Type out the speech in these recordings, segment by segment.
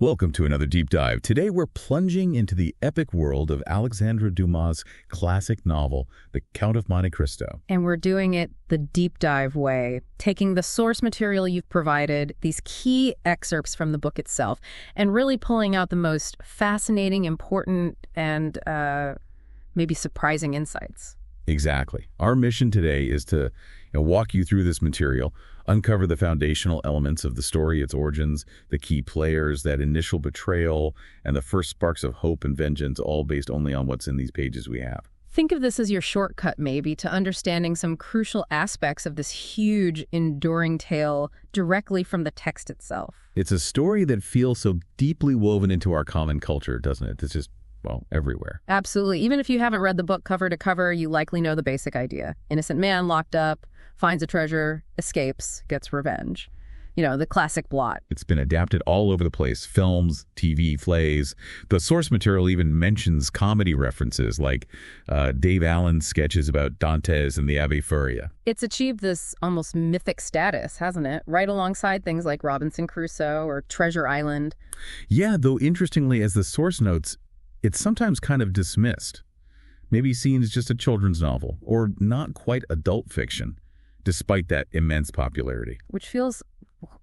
Welcome to another deep dive. Today we're plunging into the epic world of Alexandre Dumas' classic novel, The Count of Monte Cristo. And we're doing it the deep dive way, taking the source material you've provided, these key excerpts from the book itself, and really pulling out the most fascinating, important, and maybe surprising insights. Exactly. Our mission today is to walk you through this material, uncover the foundational elements of the story, its origins, the key players, that initial betrayal, and the first sparks of hope and vengeance, all based only on what's in these pages we have. Think of this as your shortcut, maybe, to understanding some crucial aspects of this huge, enduring tale directly from the text itself. It's a story that feels so deeply woven into our common culture, doesn't it? It's just, well, everywhere. Absolutely. Even if you haven't read the book cover to cover, you likely know the basic idea. Innocent man locked up, finds a treasure, escapes, gets revenge. The classic plot. It's been adapted all over the place. Films, TV, plays. The source material even mentions comedy references like Dave Allen's sketches about Dantès and the Ave Furia. It's achieved this almost mythic status, hasn't it? Right alongside things like Robinson Crusoe or Treasure Island. Yeah, though interestingly, as the source notes, it's sometimes kind of dismissed. Maybe seen as just a children's novel or not quite adult fiction, despite that immense popularity. Which feels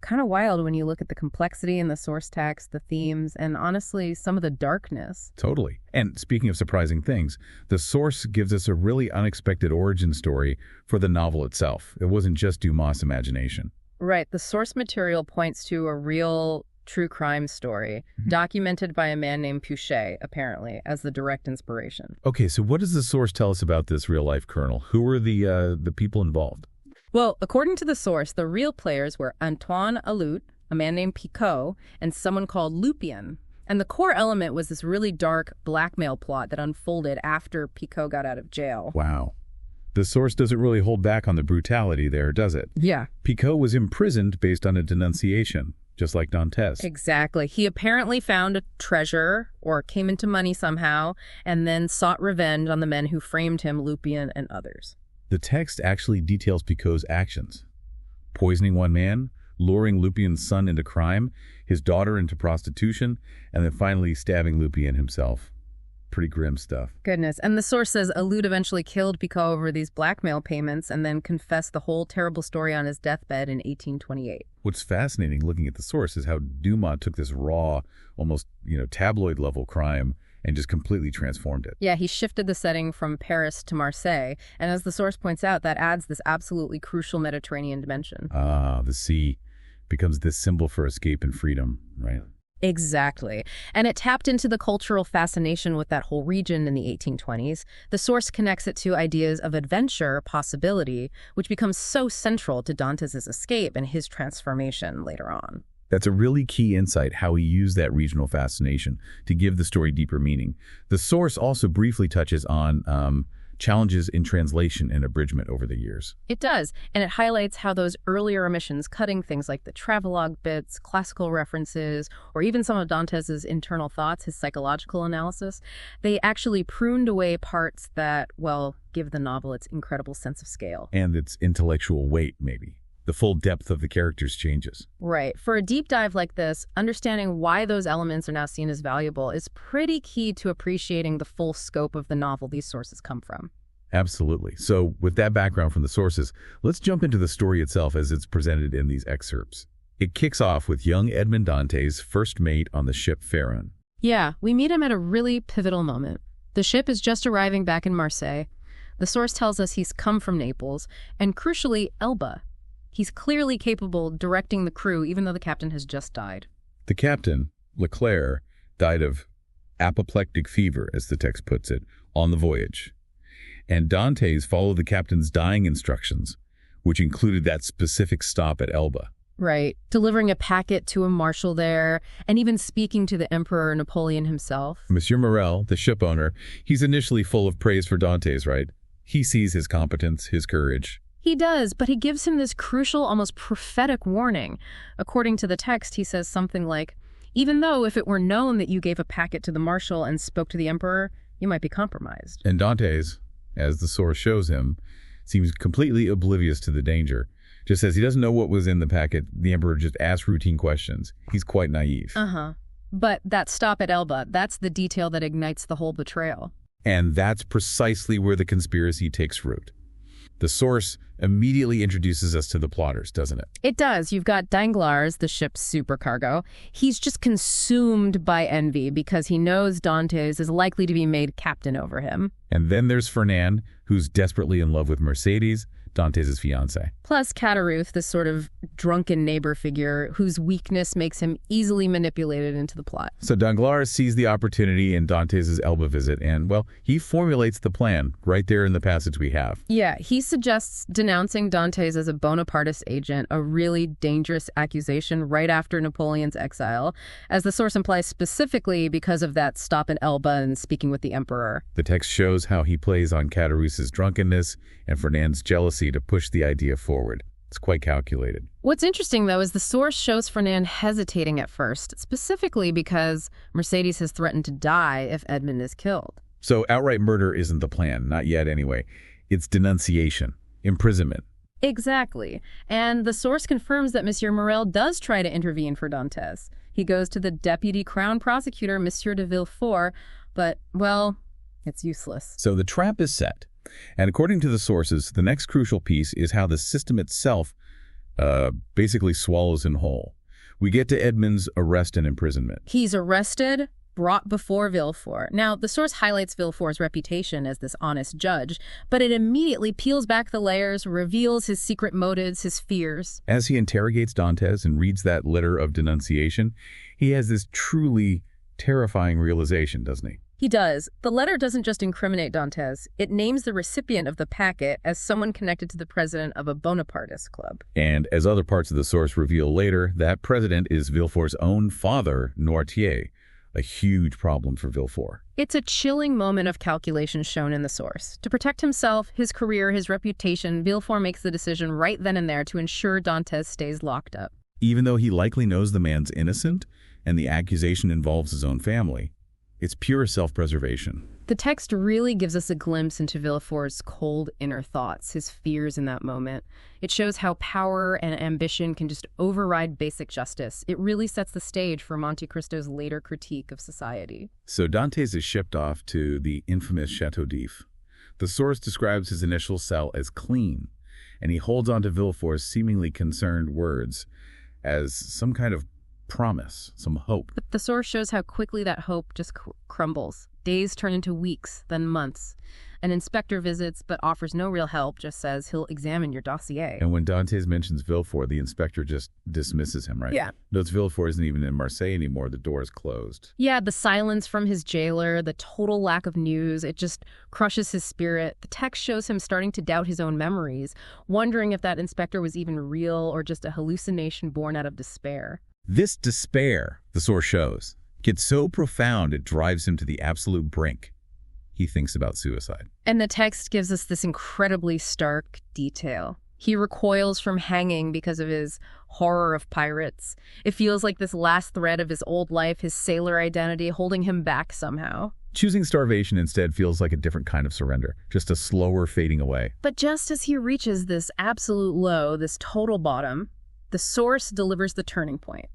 kind of wild when you look at the complexity in the source text, the themes, and honestly, some of the darkness. Totally. And speaking of surprising things, the source gives us a really unexpected origin story for the novel itself. It wasn't just Dumas' imagination. Right. The source material points to a real true crime story, documented by a man named Pouchet, apparently, as the direct inspiration. Okay, so what does the source tell us about this real-life colonel? Who were the people involved? Well, according to the source, the real players were Antoine Alout, a man named Picot, and someone called Lupien. And the core element was this really dark blackmail plot that unfolded after Picot got out of jail. Wow. The source doesn't really hold back on the brutality there, does it? Yeah. Picot was imprisoned based on a denunciation, just like Dantès. Exactly. He apparently found a treasure or came into money somehow and then sought revenge on the men who framed him, Lupien and others. The text actually details Picot's actions. Poisoning one man, luring Lupien's son into crime, his daughter into prostitution, and then finally stabbing Lupien himself. Pretty grim stuff. Goodness. And the source says Alout eventually killed Picot over these blackmail payments and then confessed the whole terrible story on his deathbed in 1828. What's fascinating looking at the source is how Dumas took this raw, almost, tabloid-level crime and just completely transformed it. Yeah, he shifted the setting from Paris to Marseille, and as the source points out, that adds this absolutely crucial Mediterranean dimension. The sea becomes this symbol for escape and freedom, right? Exactly. And it tapped into the cultural fascination with that whole region in the 1820s. The source connects it to ideas of adventure, possibility, which becomes so central to Dantès' escape and his transformation later on. That's a really key insight, how he used that regional fascination to give the story deeper meaning. The source also briefly touches on challenges in translation and abridgment over the years. It does, and it highlights how those earlier omissions, cutting things like the travelogue bits, classical references, or even some of Dantès' internal thoughts, his psychological analysis, they actually pruned away parts that, give the novel its incredible sense of scale. And its intellectual weight, maybe. The full depth of the characters changes. Right. For a deep dive like this, understanding why those elements are now seen as valuable is pretty key to appreciating the full scope of the novel these sources come from. Absolutely. So with that background from the sources, let's jump into the story itself as it's presented in these excerpts. It kicks off with young Edmond Dantès, first mate on the ship Pharaon. Yeah, we meet him at a really pivotal moment. The ship is just arriving back in Marseille. The source tells us he's come from Naples, and crucially, Elba. He's clearly capable of directing the crew, even though the captain has just died. The captain, Leclerc, died of apoplectic fever, as the text puts it, on the voyage. And Dantès followed the captain's dying instructions, which included that specific stop at Elba. Right. Delivering a packet to a marshal there, and even speaking to the Emperor Napoleon himself. Monsieur Morel, the ship owner, he's initially full of praise for Dantès, right? He sees his competence, his courage. He does, but he gives him this crucial, almost prophetic warning. According to the text, he says something like, even though if it were known that you gave a packet to the marshal and spoke to the emperor, you might be compromised. And Dantès, as the source shows him, seems completely oblivious to the danger. Just says he doesn't know what was in the packet. The emperor just asked routine questions. He's quite naive. Uh-huh. But that stop at Elba, that's the detail that ignites the whole betrayal. And that's precisely where the conspiracy takes root. The source immediately introduces us to the plotters, doesn't it? It does. You've got Danglars, the ship's supercargo. He's just consumed by envy because he knows Dantès is likely to be made captain over him. And then there's Fernand, who's desperately in love with Mercedes, Dantès' fiancée. Plus Caderousse, this sort of drunken neighbor figure whose weakness makes him easily manipulated into the plot. So Danglars sees the opportunity in Dantès' Elba visit and, well, he formulates the plan right there in the passage we have. Yeah, he suggests denouncing Dantès as a Bonapartist agent, a really dangerous accusation right after Napoleon's exile, as the source implies specifically because of that stop in Elba and speaking with the emperor. The text shows how he plays on Caderousse's drunkenness and Fernand's jealousy to push the idea forward. It's quite calculated. What's interesting, though, is the source shows Fernand hesitating at first, specifically because Mercedes has threatened to die if Edmond is killed. So outright murder isn't the plan, not yet anyway. It's denunciation, imprisonment. Exactly. And the source confirms that Monsieur Morel does try to intervene for Dantès. He goes to the deputy crown prosecutor, Monsieur de Villefort, but, well, it's useless. So the trap is set. And according to the sources, the next crucial piece is how the system itself basically swallows him whole. We get to Edmond's arrest and imprisonment. He's arrested, brought before Villefort. Now, the source highlights Villefort's reputation as this honest judge, but it immediately peels back the layers, reveals his secret motives, his fears. As he interrogates Dantès and reads that letter of denunciation, he has this truly terrifying realization, doesn't he? He does. The letter doesn't just incriminate Dantès. It names the recipient of the packet as someone connected to the president of a Bonapartist club. And as other parts of the source reveal later, that president is Villefort's own father, Noirtier, a huge problem for Villefort. It's a chilling moment of calculation shown in the source. To protect himself, his career, his reputation, Villefort makes the decision right then and there to ensure Dantès stays locked up. Even though he likely knows the man's innocent and the accusation involves his own family, it's pure self-preservation. The text really gives us a glimpse into Villefort's cold inner thoughts, his fears in that moment. It shows how power and ambition can just override basic justice. It really sets the stage for Monte Cristo's later critique of society. So Dantès is shipped off to the infamous Chateau d'If. The source describes his initial cell as clean, and he holds on to Villefort's seemingly concerned words as some kind of promise, some hope. But the source shows how quickly that hope just crumbles. Days turn into weeks, then months. An inspector visits but offers no real help, just says he'll examine your dossier. And when Dantès mentions Villefort, the inspector just dismisses him, right? Yeah. Notes Villefort isn't even in Marseille anymore. The door is closed. Yeah, the silence from his jailer, the total lack of news, it just crushes his spirit. The text shows him starting to doubt his own memories, wondering if that inspector was even real or just a hallucination born out of despair. This despair, the source shows, gets so profound it drives him to the absolute brink. He thinks about suicide. And the text gives us this incredibly stark detail. He recoils from hanging because of his horror of pirates. It feels like this last thread of his old life, his sailor identity, holding him back somehow. Choosing starvation instead feels like a different kind of surrender, just a slower fading away. But just as he reaches this absolute low, this total bottom, the source delivers the turning point.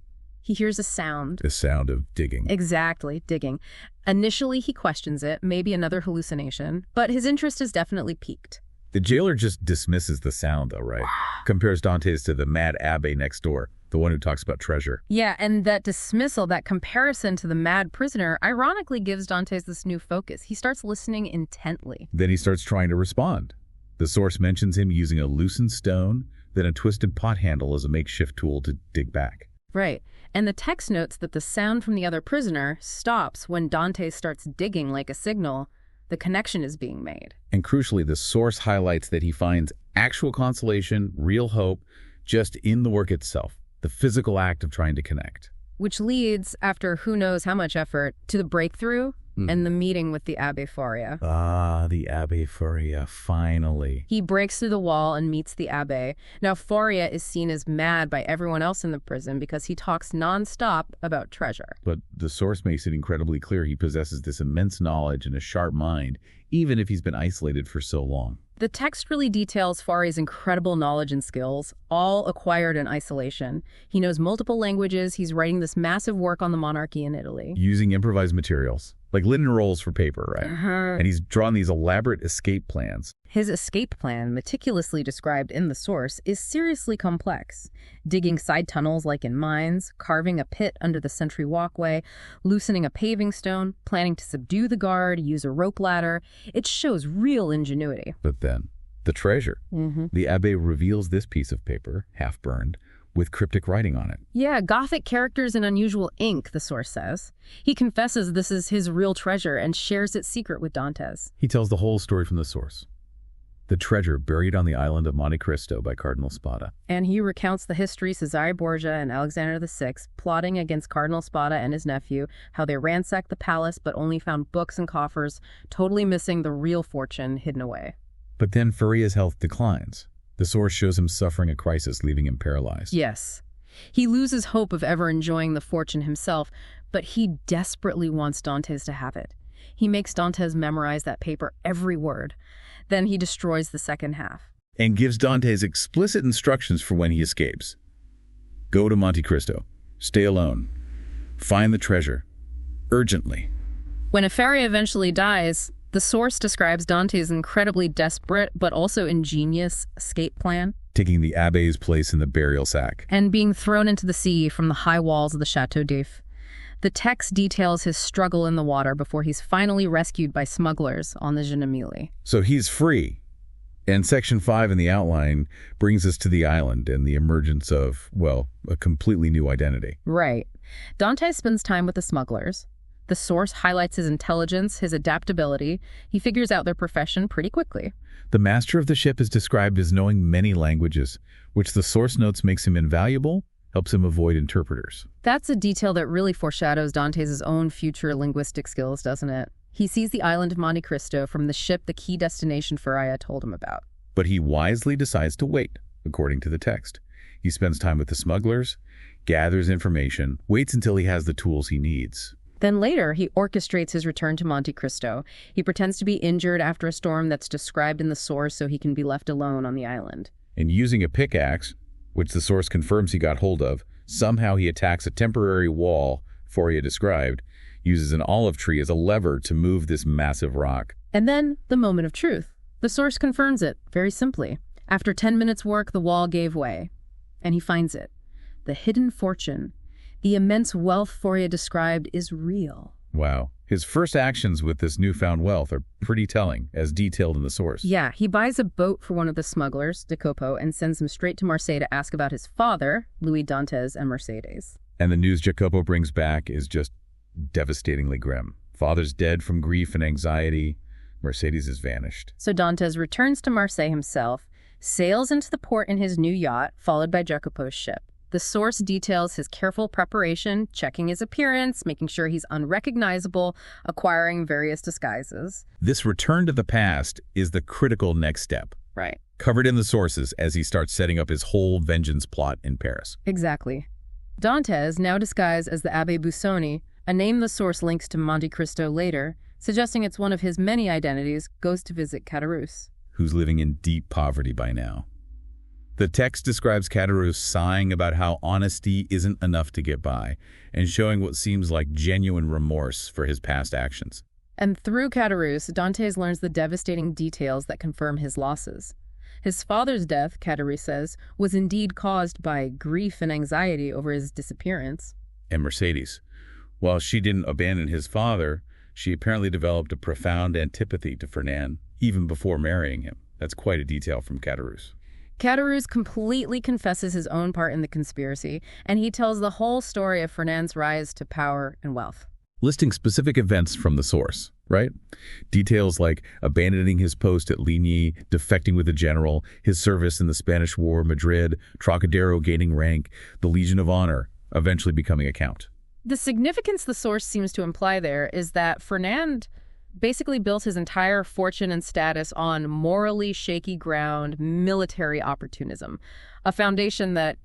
He hears a sound. The sound of digging. Exactly, digging. Initially, he questions it, maybe another hallucination, but his interest is definitely piqued. The jailer just dismisses the sound, though, right? Compares Dantès to the mad abbé next door, the one who talks about treasure. Yeah, and that dismissal, that comparison to the mad prisoner, ironically gives Dantès this new focus. He starts listening intently. Then he starts trying to respond. The source mentions him using a loosened stone, then a twisted pot handle as a makeshift tool to dig back. Right. And the text notes that the sound from the other prisoner stops when Dantès starts digging like a signal. The connection is being made. And crucially, the source highlights that he finds actual consolation, real hope, just in the work itself, the physical act of trying to connect. Which leads, after who knows how much effort, to the breakthrough, and the meeting with the Abbé Faria. Ah, the Abbé Faria, finally. He breaks through the wall and meets the Abbé. Now, Faria is seen as mad by everyone else in the prison because he talks nonstop about treasure. But the source makes it incredibly clear he possesses this immense knowledge and a sharp mind, even if he's been isolated for so long. The text really details Faria's incredible knowledge and skills, all acquired in isolation. He knows multiple languages. He's writing this massive work on the monarchy in Italy. Using improvised materials, like linen rolls for paper, right? And he's drawn these elaborate escape plans. His escape plan, meticulously described in the source, is seriously complex. Digging side tunnels like in mines, carving a pit under the sentry walkway, loosening a paving stone, planning to subdue the guard, use a rope ladder. It shows real ingenuity. But then, the treasure. The Abbé reveals this piece of paper, half burned, with cryptic writing on it. Yeah, Gothic characters and unusual ink, the source says. He confesses this is his real treasure and shares its secret with Dantès. He tells the whole story from the source. The treasure buried on the island of Monte Cristo by Cardinal Spada. And he recounts the history Cesare Borgia and Alexander VI plotting against Cardinal Spada and his nephew, how they ransacked the palace but only found books and coffers, totally missing the real fortune hidden away. But then Faria's health declines. The source shows him suffering a crisis, leaving him paralyzed. Yes. He loses hope of ever enjoying the fortune himself, but he desperately wants Dantès to have it. He makes Dantès memorize that paper, every word. Then he destroys the second half. And gives Dantès explicit instructions for when he escapes. Go to Monte Cristo. Stay alone. Find the treasure. Urgently. When Faria eventually dies, the source describes Dante's incredibly desperate but also ingenious escape plan. Taking the Abbé's place in the burial sack. And being thrown into the sea from the high walls of the Château d'If. The text details his struggle in the water before he's finally rescued by smugglers on the Giannamili. So he's free. And Section 5 in the outline brings us to the island and the emergence of, well, a completely new identity. Right. Dantès spends time with the smugglers. The source highlights his intelligence, his adaptability. He figures out their profession pretty quickly. The master of the ship is described as knowing many languages, which the source notes makes him invaluable, helps him avoid interpreters. That's a detail that really foreshadows Dante's own future linguistic skills, doesn't it? He sees the island of Monte Cristo from the ship the key destination Faria told him about. But he wisely decides to wait, according to the text. He spends time with the smugglers, gathers information, waits until he has the tools he needs. Then later, he orchestrates his return to Monte Cristo. He pretends to be injured after a storm that's described in the source so he can be left alone on the island. And using a pickaxe, which the source confirms he got hold of, somehow he attacks a temporary wall Faria described, uses an olive tree as a lever to move this massive rock. And then, the moment of truth. The source confirms it, very simply. After 10 minutes' work, the wall gave way. And he finds it. The hidden fortune. The immense wealth Faria described is real. Wow. His first actions with this newfound wealth are pretty telling, as detailed in the source. Yeah, he buys a boat for one of the smugglers, Jacopo, and sends him straight to Marseille to ask about his father, Louis Dantès, and Mercedes. And the news Jacopo brings back is just devastatingly grim. Father's dead from grief and anxiety. Mercedes has vanished. So Dantès returns to Marseille himself, sails into the port in his new yacht, followed by Jacopo's ship. The source details his careful preparation, checking his appearance, making sure he's unrecognizable, acquiring various disguises. This return to the past is the critical next step. Right. Covered in the sources as he starts setting up his whole vengeance plot in Paris. Exactly. Dantès, now disguised as the Abbé Busoni, a name the source links to Monte Cristo later, suggesting it's one of his many identities, goes to visit Caderousse, who's living in deep poverty by now. The text describes Caderousse sighing about how honesty isn't enough to get by, and showing what seems like genuine remorse for his past actions. And through Caderousse, Dantès learns the devastating details that confirm his losses. His father's death, Caderousse says, was indeed caused by grief and anxiety over his disappearance. And Mercedes, while she didn't abandon his father, she apparently developed a profound antipathy to Fernand, even before marrying him. That's quite a detail from Caderousse. Caderousse completely confesses his own part in the conspiracy, and he tells the whole story of Fernand's rise to power and wealth. Listing specific events from the source, right? Details like abandoning his post at Ligny, defecting with a general, his service in the Spanish War, Madrid, Trocadero gaining rank, the Legion of Honor, eventually becoming a count. The significance the source seems to imply there is that Fernand basically built his entire fortune and status on morally shaky ground, military opportunism, a foundation that,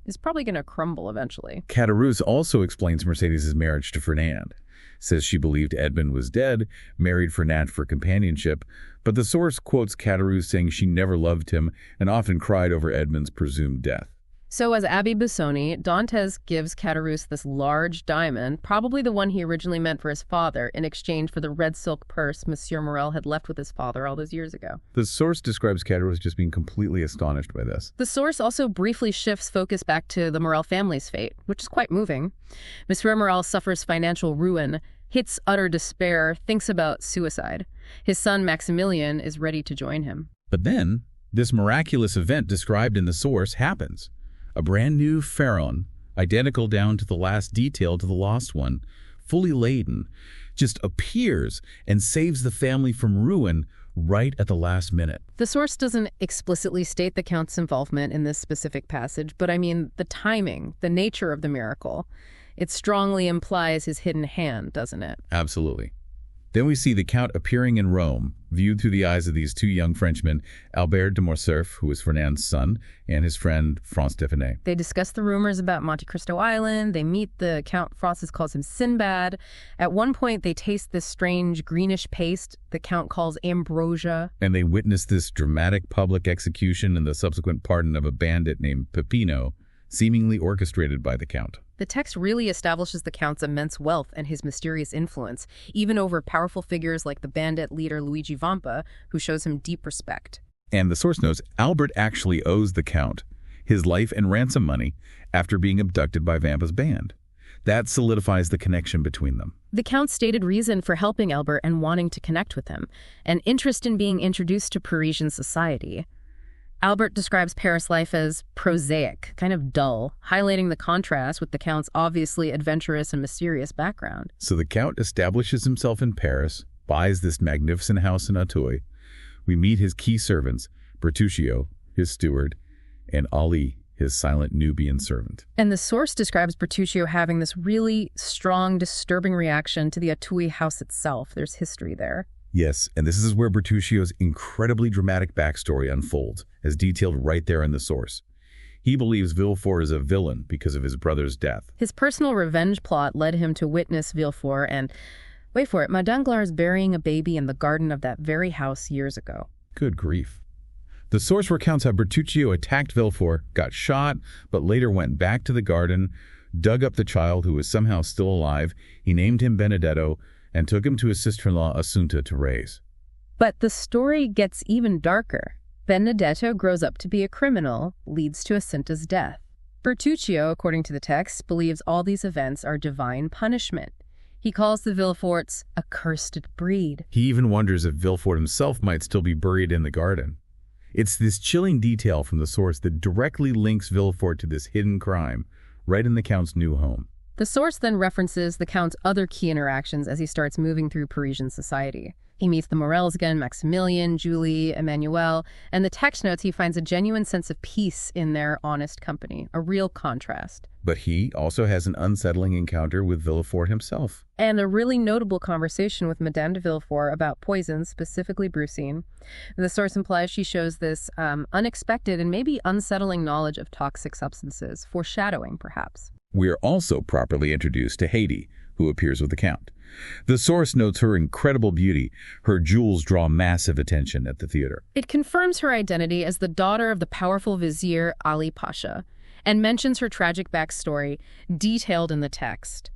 is probably going to crumble eventually. Caderousse also explains Mercedes' marriage to Fernand. Says she believed Edmond was dead, married Fernand for companionship, but the source quotes Caderousse saying she never loved him and often cried over Edmond's presumed death. So as Abbé Busoni, Dantès gives Caderousse this large diamond, probably the one he originally meant for his father, in exchange for the red silk purse Monsieur Morel had left with his father all those years ago. The source describes Caderousse just being completely astonished by this. The source also briefly shifts focus back to the Morel family's fate, which is quite moving. Monsieur Morel suffers financial ruin, hits utter despair, thinks about suicide. His son Maximilian is ready to join him. But then, this miraculous event described in the source happens. A brand new pharaon, identical down to the last detail to the lost one, fully laden, just appears and saves the family from ruin right at the last minute. The source doesn't explicitly state the Count's involvement in this specific passage, but I mean the timing, the nature of the miracle. It strongly implies his hidden hand, doesn't it? Absolutely. Then we see the Count appearing in Rome, viewed through the eyes of these two young Frenchmen, Albert de Morcerf, who is Fernand's son, and his friend Franz Stefanet. They discuss the rumors about Monte Cristo Island. They meet the Count. Francis calls him Sinbad. At one point, they taste this strange greenish paste the Count calls ambrosia. And they witness this dramatic public execution and the subsequent pardon of a bandit named Peppino, seemingly orchestrated by the Count. The text really establishes the Count's immense wealth and his mysterious influence, even over powerful figures like the bandit leader Luigi Vampa, who shows him deep respect. And the source notes Albert actually owes the Count his life and ransom money after being abducted by Vampa's band. That solidifies the connection between them. The Count's stated reason for helping Albert and wanting to connect with him, an interest in being introduced to Parisian society. Albert describes Paris life as prosaic, kind of dull, highlighting the contrast with the Count's obviously adventurous and mysterious background. So the Count establishes himself in Paris, buys this magnificent house in Auteuil. We meet his key servants, Bertuccio, his steward, and Ali, his silent Nubian servant. And the source describes Bertuccio having this really strong, disturbing reaction to the Auteuil house itself. There's history there. Yes, and this is where Bertuccio's incredibly dramatic backstory unfolds, as detailed right there in the source. He believes Villefort is a villain because of his brother's death. His personal revenge plot led him to witness Villefort and, wait for it, Madame Danglars burying a baby in the garden of that very house years ago. Good grief. The source recounts how Bertuccio attacked Villefort, got shot, but later went back to the garden, dug up the child who was somehow still alive. He named him Benedetto, and took him to his sister-in-law Assunta to raise. But the story gets even darker. Benedetto grows up to be a criminal, leads to Assunta's death. Bertuccio, according to the text, believes all these events are divine punishment. He calls the Villeforts a cursed breed. He even wonders if Villefort himself might still be buried in the garden. It's this chilling detail from the source that directly links Villefort to this hidden crime, right in the Count's new home. The source then references the Count's other key interactions as he starts moving through Parisian society. He meets the Morels again, Maximilian, Julie, Emmanuel, and the text notes he finds a genuine sense of peace in their honest company, a real contrast. But he also has an unsettling encounter with Villefort himself. And a really notable conversation with Madame de Villefort about poison, specifically brucine. The source implies she shows this unexpected and maybe unsettling knowledge of toxic substances, foreshadowing, perhaps. We are also properly introduced to Haydée, who appears with the Count. The source notes her incredible beauty. Her jewels draw massive attention at the theater. It confirms her identity as the daughter of the powerful vizier Ali Pasha, and mentions her tragic backstory, detailed in the text.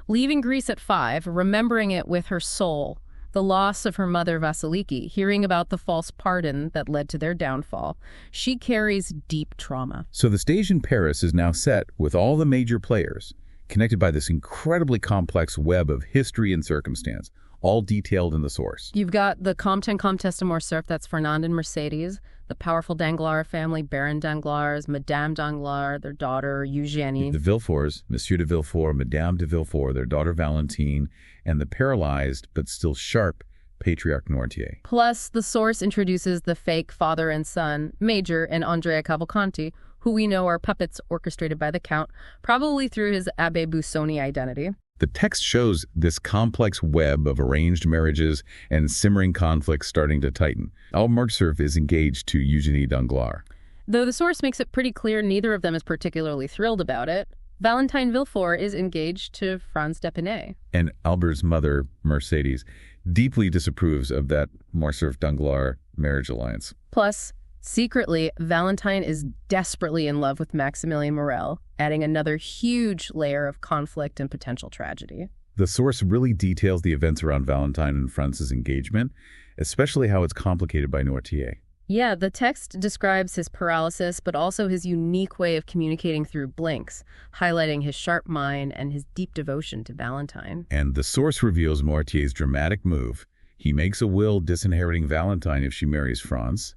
Leaving Greece at 5, remembering it with her soul, the loss of her mother Vasiliki, hearing about the false pardon that led to their downfall, she carries deep trauma. So the stage in Paris is now set with all the major players, connected by this incredibly complex web of history and circumstance, all detailed in the source. You've got the Comte and Comtesse de Morcerf, that's Fernand and Mercedes, the powerful Danglars family, Baron Danglars, Madame Danglars, their daughter Eugénie. The Villeforts, Monsieur de Villefort, Madame de Villefort, their daughter Valentine, and the paralyzed but still sharp patriarch Noirtier. Plus, the source introduces the fake father and son, Major and Andrea Cavalcanti, who we know are puppets orchestrated by the Count, probably through his Abbé Busoni identity. The text shows this complex web of arranged marriages and simmering conflicts starting to tighten. Morcerf is engaged to Eugénie Danglars. Though the source makes it pretty clear neither of them is particularly thrilled about it, Valentine Villefort is engaged to Franz d'Épinay. And Albert's mother, Mercedes, deeply disapproves of that Morcerf-Danglars marriage alliance. Plus, secretly, Valentine is desperately in love with Maximilien Morel, adding another huge layer of conflict and potential tragedy. The source really details the events around Valentine and Franz's engagement, especially how it's complicated by Noirtier. Yeah, the text describes his paralysis, but also his unique way of communicating through blinks, highlighting his sharp mind and his deep devotion to Valentine. And the source reveals Noirtier's dramatic move. He makes a will disinheriting Valentine if she marries Franz,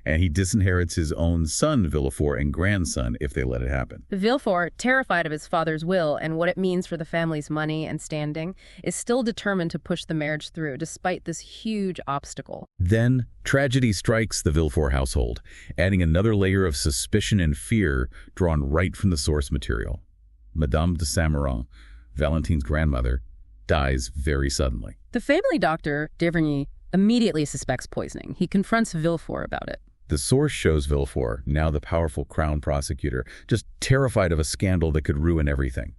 and he disinherits his own son, Villefort, and grandson if they let it happen. Villefort, terrified of his father's will and what it means for the family's money and standing, is still determined to push the marriage through despite this huge obstacle. Then, tragedy strikes the Villefort household, adding another layer of suspicion and fear drawn right from the source material. Madame de Saint-Méran, Valentine's grandmother, dies very suddenly. The family doctor, Deverny, immediately suspects poisoning. He confronts Villefort about it. The source shows Villefort, now the powerful crown prosecutor, just terrified of a scandal that could ruin everything.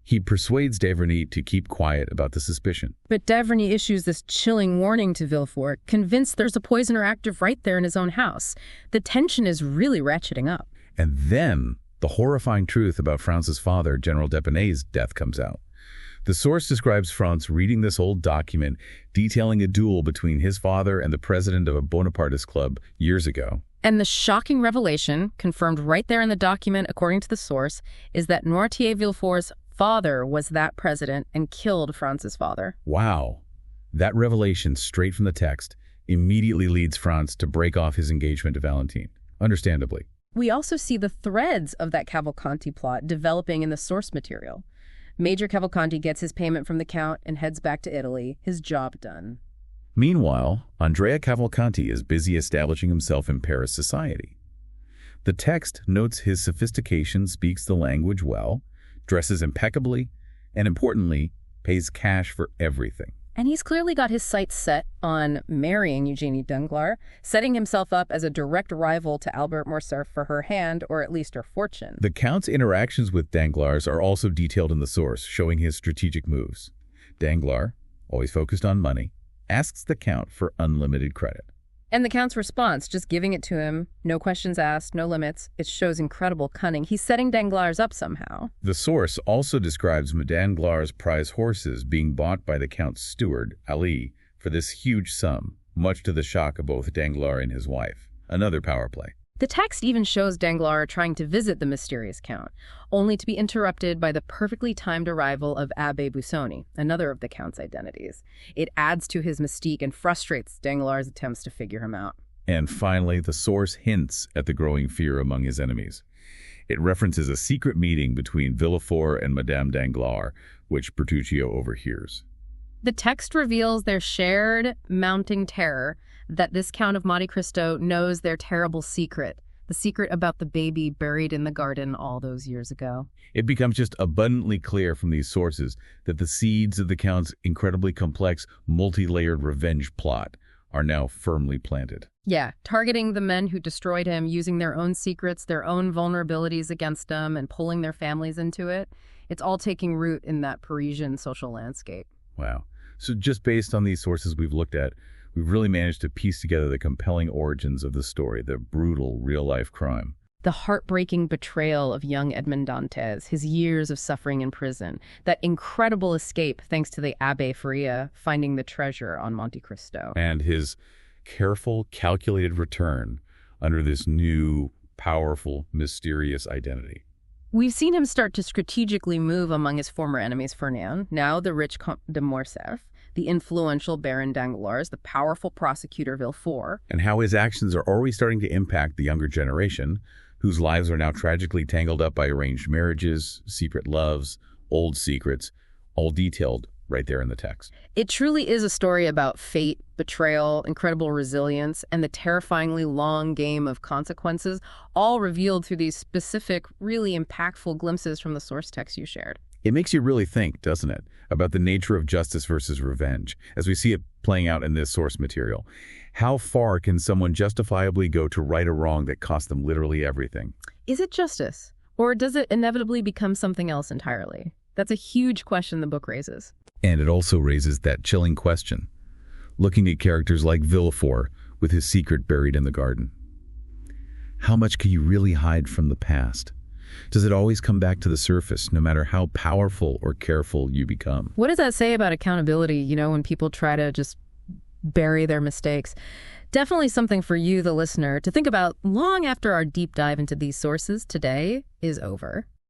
He persuades Deverny to keep quiet about the suspicion. But Deverny issues this chilling warning to Villefort, convinced there's a poisoner active right there in his own house. The tension is really ratcheting up. And then the horrifying truth about Franz's father, General d'Épinay's death, comes out. The source describes Franz reading this old document detailing a duel between his father and the president of a Bonapartist club years ago. And the shocking revelation, confirmed right there in the document according to the source, is that Noirtier Villefort's father was that president and killed Franz's father. Wow. That revelation, straight from the text, immediately leads Franz to break off his engagement to Valentine, understandably. We also see the threads of that Cavalcanti plot developing in the source material. Major Cavalcanti gets his payment from the Count and heads back to Italy, his job done. Meanwhile, Andrea Cavalcanti is busy establishing himself in Paris society. The text notes his sophistication, speaks the language well, dresses impeccably, and importantly, pays cash for everything. And he's clearly got his sights set on marrying Eugénie Danglars, setting himself up as a direct rival to Albert Morcerf for her hand, or at least her fortune. The Count's interactions with Danglars are also detailed in the source, showing his strategic moves. Danglars, always focused on money, asks the Count for unlimited credit. And the Count's response, just giving it to him, no questions asked, no limits, it shows incredible cunning. He's setting Danglars up somehow. The source also describes Danglars' prize horses being bought by the Count's steward, Ali, for this huge sum, much to the shock of both Danglars and his wife. Another power play. The text even shows Danglars trying to visit the mysterious Count, only to be interrupted by the perfectly timed arrival of Abbé Busoni, another of the Count's identities. It adds to his mystique and frustrates Danglars' attempts to figure him out. And finally, the source hints at the growing fear among his enemies. It references a secret meeting between Villefort and Madame Danglars, which Bertuccio overhears. The text reveals their shared mounting terror, that this Count of Monte Cristo knows their terrible secret, the secret about the baby buried in the garden all those years ago. It becomes just abundantly clear from these sources that the seeds of the Count's incredibly complex, multi-layered revenge plot are now firmly planted. Yeah, targeting the men who destroyed him, using their own secrets, their own vulnerabilities against them, and pulling their families into it. It's all taking root in that Parisian social landscape. Wow. So just based on these sources we've looked at, we've really managed to piece together the compelling origins of the story, the brutal real-life crime. The heartbreaking betrayal of young Edmond Dantès, his years of suffering in prison, that incredible escape thanks to the Abbé Faria finding the treasure on Monte Cristo. And his careful, calculated return under this new, powerful, mysterious identity. We've seen him start to strategically move among his former enemies, Fernand, now the rich Comte de Morcerf, the influential Baron Danglars, the powerful prosecutor Villefort. And how his actions are already starting to impact the younger generation, whose lives are now tragically tangled up by arranged marriages, secret loves, old secrets, all detailed right there in the text. It truly is a story about fate, betrayal, incredible resilience, and the terrifyingly long game of consequences, all revealed through these specific, really impactful glimpses from the source text you shared. It makes you really think, doesn't it, about the nature of justice versus revenge, as we see it playing out in this source material. How far can someone justifiably go to right a wrong that cost them literally everything? Is it justice? Or does it inevitably become something else entirely? That's a huge question the book raises. And it also raises that chilling question, looking at characters like Villefort with his secret buried in the garden. How much can you really hide from the past? Does it always come back to the surface, no matter how powerful or careful you become? What does that say about accountability, when people try to just bury their mistakes? Definitely something for you, the listener, to think about long after our deep dive into these sources today is over.